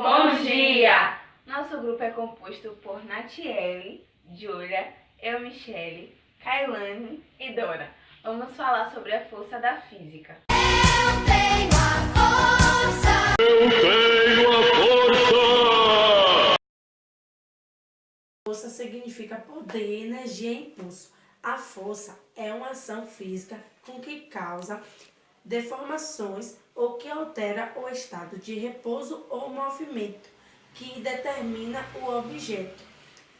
Bom dia! Nosso grupo é composto por Natiele, Júlia, eu, Michele, Kailane e Dora. Vamos falar sobre a força da física. Eu tenho a força! Eu tenho a força! Força significa poder, energia e impulso. A força é uma ação física com que causa deformações ou que altera o estado de repouso ou movimento que determina o objeto.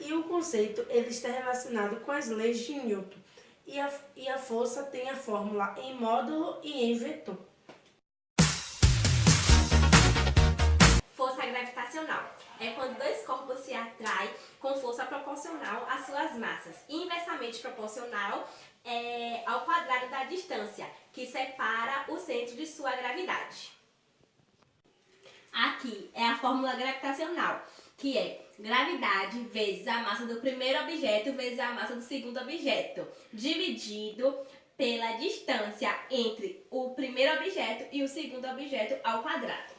E o conceito ele está relacionado com as leis de Newton. E a força tem a fórmula em módulo e em vetor. Força gravitacional é quando dois corpos se atraem com força proporcional às suas massas e inversamente proporcional ao quadrado da distância que separa o centro de sua gravidade. Aqui é a fórmula gravitacional, que é gravidade vezes a massa do primeiro objeto vezes a massa do segundo objeto, dividido pela distância entre o primeiro objeto e o segundo objeto ao quadrado.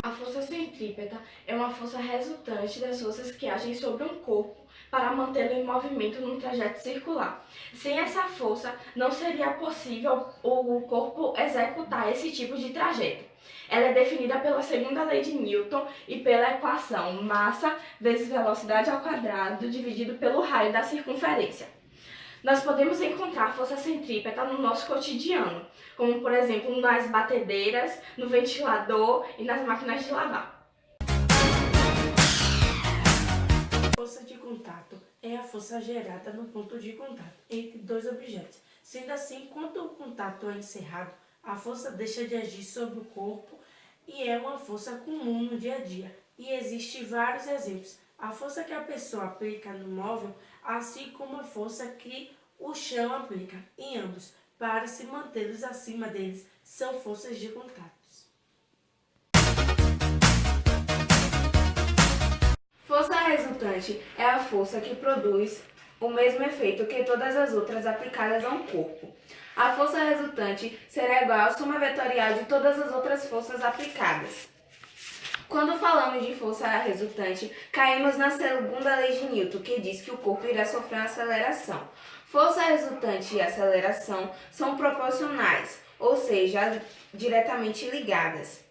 A força centrípeta é uma força resultante das forças que agem sobre um corpo para mantê-lo em movimento num trajeto circular. Sem essa força, não seria possível o corpo executar esse tipo de trajeto. Ela é definida pela segunda lei de Newton e pela equação massa vezes velocidade ao quadrado dividido pelo raio da circunferência. Nós podemos encontrar força centrípeta no nosso cotidiano, como por exemplo nas batedeiras, no ventilador e nas máquinas de lavar. Força de contato é a força gerada no ponto de contato entre dois objetos. Sendo assim, quando o contato é encerrado, a força deixa de agir sobre o corpo e é uma força comum no dia a dia. E existem vários exemplos. A força que a pessoa aplica no móvel, assim como a força que o chão aplica em ambos, para se mantê-los acima deles, são forças de contatos. Força resultante é a força que produz o mesmo efeito que todas as outras aplicadas a um corpo. A força resultante será igual à soma vetorial de todas as outras forças aplicadas. Quando falamos de força resultante, caímos na segunda lei de Newton, que diz que o corpo irá sofrer uma aceleração. Força resultante e aceleração são proporcionais, ou seja, diretamente ligadas.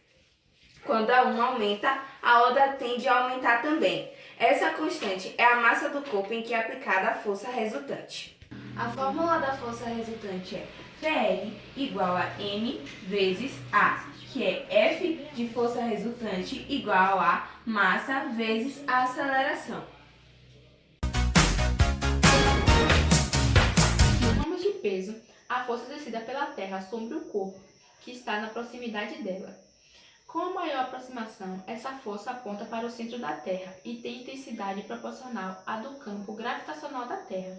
Quando a uma aumenta, a outra tende a aumentar também. Essa constante é a massa do corpo em que é aplicada a força resultante. A fórmula da força resultante é FL igual a M vezes A, que é F de força resultante igual a massa vezes a aceleração. No ramo de peso, a força exercida pela Terra sobre o corpo, que está na proximidade dela. Com a maior aproximação, essa força aponta para o centro da Terra e tem intensidade proporcional à do campo gravitacional da Terra,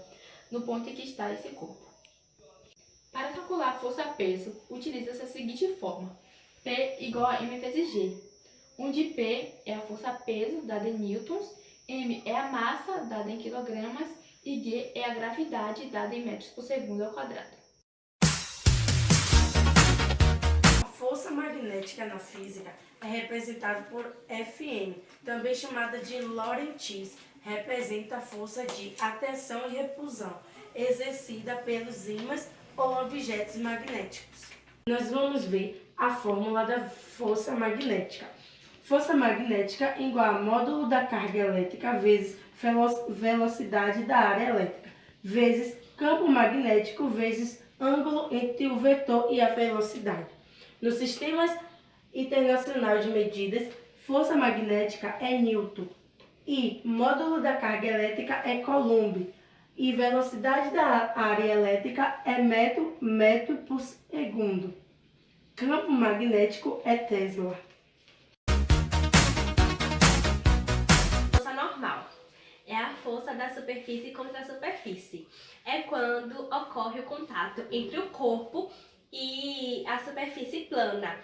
no ponto em que está esse corpo. Para calcular a força-peso, utiliza-se a seguinte forma: P igual a M vezes G, onde P é a força-peso dada em newtons, M é a massa dada em quilogramas e G é a gravidade dada em metros por segundo ao quadrado. A força magnética na física é representada por Fm, também chamada de Lorentz. Representa a força de atração e repulsão exercida pelos ímãs ou objetos magnéticos. Nós vamos ver a fórmula da força magnética. Força magnética igual a módulo da carga elétrica vezes velocidade da área elétrica, vezes campo magnético vezes ângulo entre o vetor e a velocidade. No sistema internacional de medidas, força magnética é Newton e módulo da carga elétrica é Coulomb e velocidade da área elétrica é metro por segundo. Campo magnético é Tesla. Força normal é a força da superfície contra a superfície. É quando ocorre o contato entre o corpo e a superfície plana,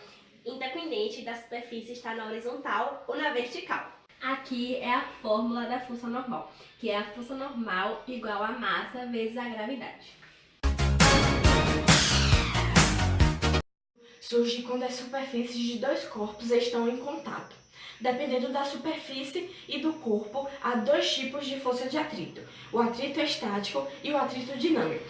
independente da superfície estar na horizontal ou na vertical. Aqui é a fórmula da força normal, que é a força normal igual a massa vezes a gravidade. surge quando as superfícies de dois corpos estão em contato. Dependendo da superfície e do corpo, há dois tipos de força de atrito: o atrito estático e o atrito dinâmico.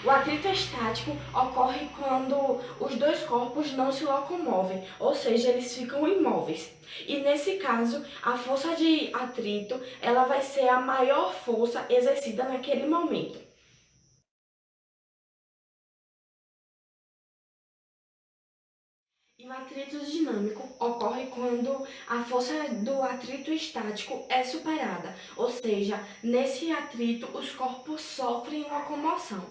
O atrito estático ocorre quando os dois corpos não se locomovem, ou seja, eles ficam imóveis. E nesse caso, a força de atrito ela vai ser a maior força exercida naquele momento. E o atrito dinâmico ocorre quando a força do atrito estático é superada, ou seja, nesse atrito os corpos sofrem locomoção.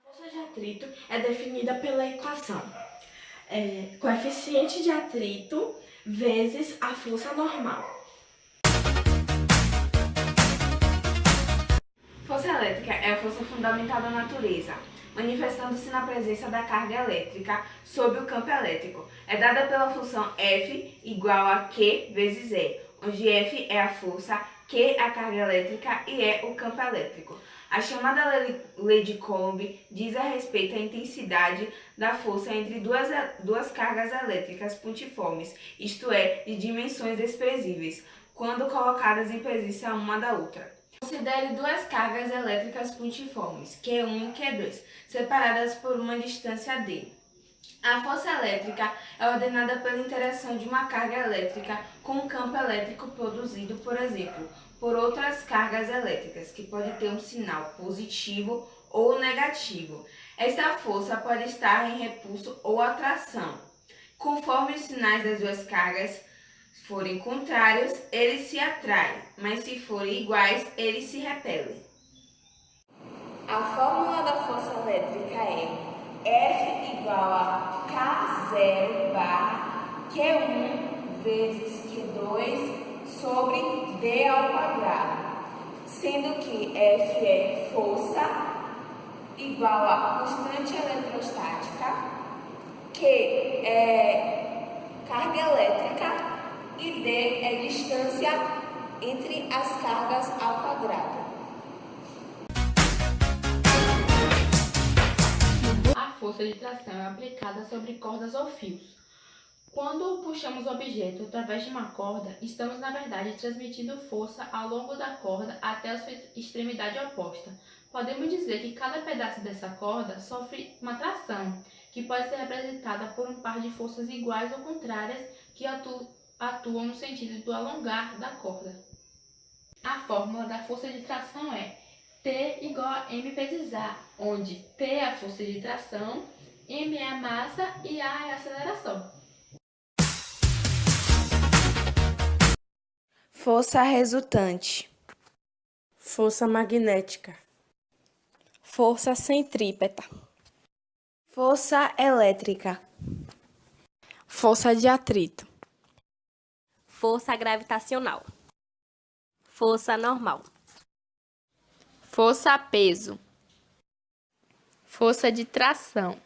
A força de atrito é definida pela equação coeficiente de atrito vezes a força normal. Força elétrica é a força fundamental da natureza, manifestando-se na presença da carga elétrica sobre o campo elétrico. É dada pela função F igual a Q vezes E, onde F é a força, Q a carga elétrica e E o campo elétrico. A chamada lei de Coulomb diz a respeito à intensidade da força entre duas cargas elétricas pontiformes, isto é, de dimensões desprezíveis, quando colocadas em presença uma da outra. Considere duas cargas elétricas pontiformes, Q1 e Q2, separadas por uma distância d. A força elétrica é ordenada pela interação de uma carga elétrica com um campo elétrico produzido, por exemplo, por outras cargas elétricas, que pode ter um sinal positivo ou negativo. Esta força pode estar em repulso ou atração. Conforme os sinais das duas cargas forem contrários, eles se atraem, mas se forem iguais, eles se repelem. A fórmula da força elétrica é F igual a K0 barra Q1 vezes Q2 sobre D ao quadrado, sendo que F é força igual a constante eletrostática, Q é carga elétrica e D é distância entre as cargas ao quadrado. A força de tração é aplicada sobre cordas ou fios. Quando puxamos o objeto através de uma corda, estamos, na verdade, transmitindo força ao longo da corda até a sua extremidade oposta. Podemos dizer que cada pedaço dessa corda sofre uma tração, que pode ser representada por um par de forças iguais ou contrárias que atuam no sentido do alongar da corda. A fórmula da força de tração é T igual a M vezes A, onde T é a força de tração, M é a massa e A é a aceleração. Força resultante. Força magnética. Força centrípeta. Força elétrica. Força de atrito. Força gravitacional. Força normal. Força peso. Força de tração.